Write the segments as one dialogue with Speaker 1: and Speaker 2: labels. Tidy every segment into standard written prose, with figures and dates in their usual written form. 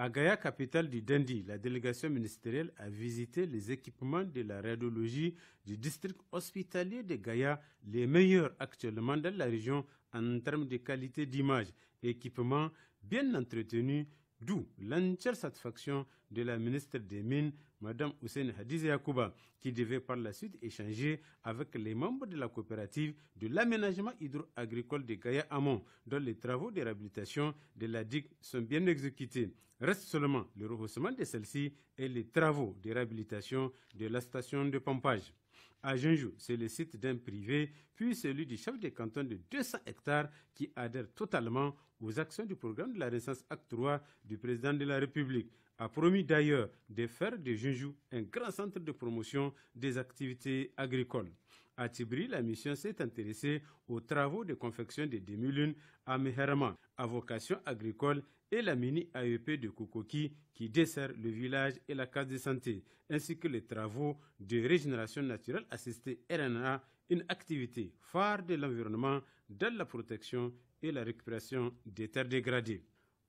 Speaker 1: À Gaïa, capitale du Dandi, la délégation ministérielle a visité les équipements de la radiologie du district hospitalier de Gaïa, les meilleurs actuellement dans la région en termes de qualité d'image. Équipements bien entretenus, d'où l'entière satisfaction de la ministre des Mines, Mme Hussein Hadiza Yakouba, qui devait par la suite échanger avec les membres de la coopérative de l'aménagement hydro-agricole de Gaïa Amont, dont les travaux de réhabilitation de la digue sont bien exécutés. Reste seulement le rehaussement de celle-ci et les travaux de réhabilitation de la station de pompage. À Genjou, c'est le site d'un privé, puis celui du chef de canton de 200 hectares qui adhère totalement aux actions du programme de la Renaissance Acte 3 du président de la République. A promis d'ailleurs de faire de Genjou un grand centre de promotion des activités agricoles. À Tibri, la mission s'est intéressée aux travaux de confection de demi-lunes à Meherama, à vocation agricole, et la mini-AEP de Kokoki qui dessert le village et la case de santé, ainsi que les travaux de régénération naturelle assistée RNA, une activité phare de l'environnement dans la protection et la récupération des terres dégradées.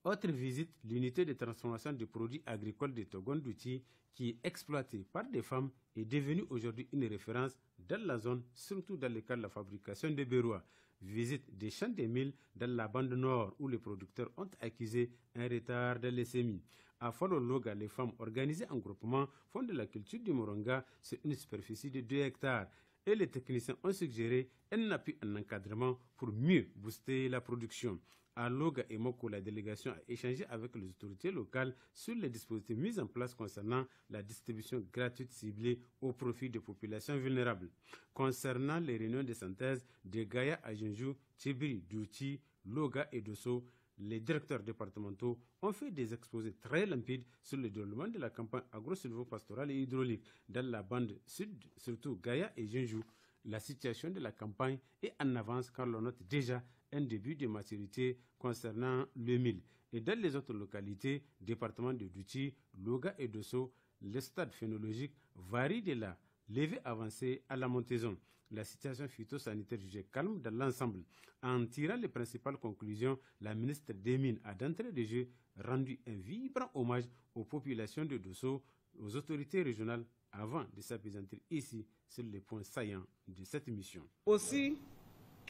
Speaker 1: Autre visite, l'unité de transformation des produits agricoles de Togondouti, qui est exploitée par des femmes, est devenue aujourd'hui une référence dans la zone, surtout dans le cadre de la fabrication de berois. Visite des champs de mil dans la bande nord où les producteurs ont accusé un retard dans les semis. À Folologa, les femmes organisées en groupement font de la culture du moringa sur une superficie de 2 hectares. Et les techniciens ont suggéré un appui en encadrement pour mieux booster la production. À Loga et Moko, la délégation a échangé avec les autorités locales sur les dispositifs mis en place concernant la distribution gratuite ciblée au profit des populations vulnérables. Concernant les réunions de synthèse de Gaïa à Genjou, Tibiri, Douti, Loga et Dosso, les directeurs départementaux ont fait des exposés très limpides sur le déroulement de la campagne agro-silvopastorale et hydraulique dans la bande sud, surtout Gaïa et Genjou. La situation de la campagne est en avance car l'on note déjà un début de maturité concernant le mil. Et dans les autres localités, départements de Douti, Loga et Dosso, le stade phénologique varie de la levée avancée à la montaison. La situation phytosanitaire jugée calme dans l'ensemble. En tirant les principales conclusions, la ministre des Mines a d'entrée de jeu rendu un vibrant hommage aux populations de Dosso, aux autorités régionales, avant de s'apaisantir ici sur les points saillants de cette mission.
Speaker 2: Aussi,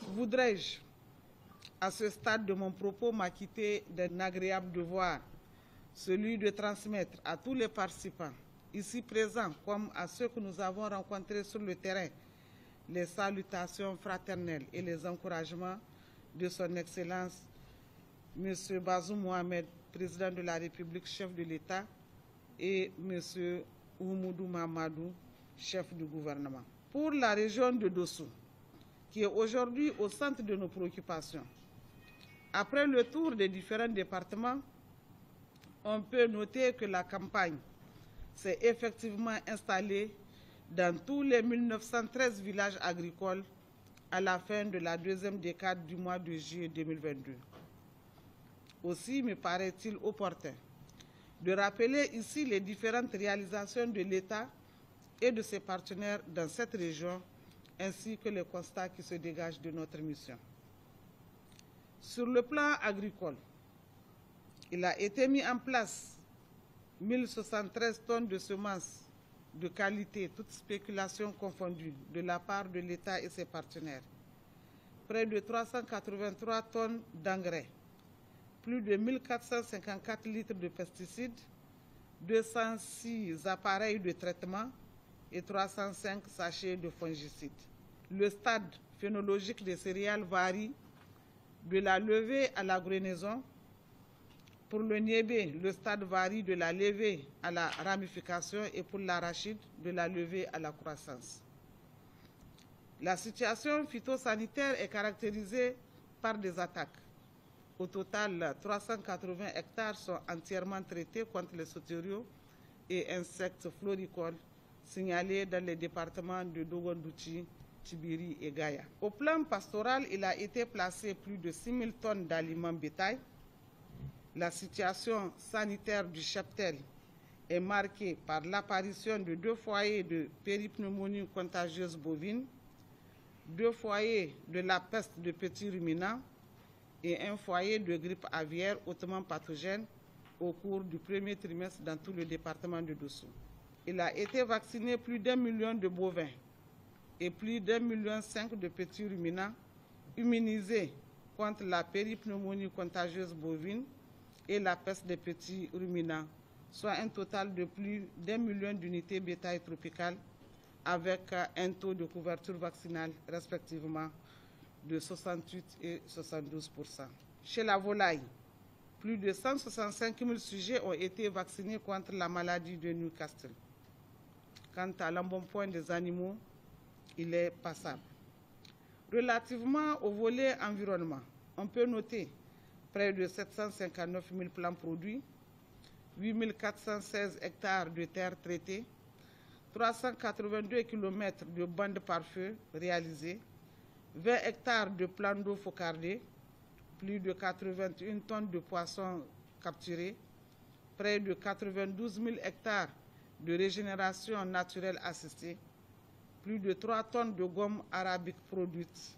Speaker 2: voudrais-je, à ce stade de mon propos, m'acquitter d'un agréable devoir, celui de transmettre à tous les participants, ici présents comme à ceux que nous avons rencontrés sur le terrain, les salutations fraternelles et les encouragements de son Excellence, M. Bazoum Mohamed, président de la République, chef de l'État, et M. Oumoudou Mamadou, chef du gouvernement. Pour la région de Dosso, qui est aujourd'hui au centre de nos préoccupations, après le tour des différents départements, on peut noter que la campagne s'est effectivement installée dans tous les 1913 villages agricoles à la fin de la deuxième décade du mois de juillet 2022. Aussi me paraît-il opportun de rappeler ici les différentes réalisations de l'État et de ses partenaires dans cette région, ainsi que les constats qui se dégagent de notre mission. Sur le plan agricole, il a été mis en place 1073 tonnes de semences de qualité, toute spéculation confondue, de la part de l'État et ses partenaires. Près de 383 tonnes d'engrais, plus de 1454 litres de pesticides, 206 appareils de traitement et 305 sachets de fongicides. Le stade phénologique des céréales varie de la levée à la grenaison. Pour le niébé, le stade varie de la levée à la ramification et pour l'arachide, de la levée à la croissance. La situation phytosanitaire est caractérisée par des attaques. Au total, 380 hectares sont entièrement traités contre les sauteriaux et insectes floricoles signalés dans les départements de Dogondouti, Tibiri et Gaïa. Au plan pastoral, il a été placé plus de 6 000 tonnes d'aliments bétail. La situation sanitaire du cheptel est marquée par l'apparition de 2 foyers de péripneumonie contagieuse bovine, 2 foyers de la peste de petits ruminants et un foyer de grippe aviaire hautement pathogène au cours du premier trimestre dans tout le département de Dosso. Il a été vacciné plus d'1 million de bovins et plus d'1,5 million de petits ruminants, immunisés contre la péripneumonie contagieuse bovine et la peste des petits ruminants, soit un total de plus d'1 million d'unités bétail tropicales avec un taux de couverture vaccinale respectivement de 68 et 72%. Chez la volaille, plus de 165 000 sujets ont été vaccinés contre la maladie de Newcastle. Quant à l'embonpoint des animaux, il est passable. Relativement au volet environnement, on peut noter près de 759 000 plants produits, 8 416 hectares de terres traitées, 382 km de bandes par feu réalisées, 20 hectares de plans d'eau focardés, plus de 81 tonnes de poissons capturés, près de 92 000 hectares de régénération naturelle assistée, plus de 3 tonnes de gomme arabique produite,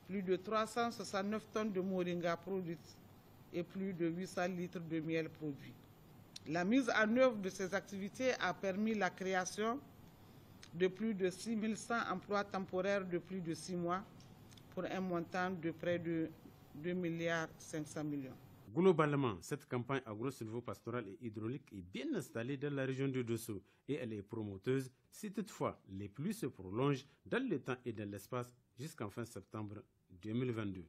Speaker 2: plus de 369 tonnes de moringa produites et plus de 800 litres de miel produit. La mise en œuvre de ces activités a permis la création de plus de 6 100 emplois temporaires de plus de 6 mois pour un montant de près de 2,5 milliards.
Speaker 1: Globalement, cette campagne agro-silvopastorale et hydraulique est bien installée dans la région de Dosso et elle est promoteuse si toutefois les pluies se prolongent dans le temps et dans l'espace jusqu'en fin septembre 2022.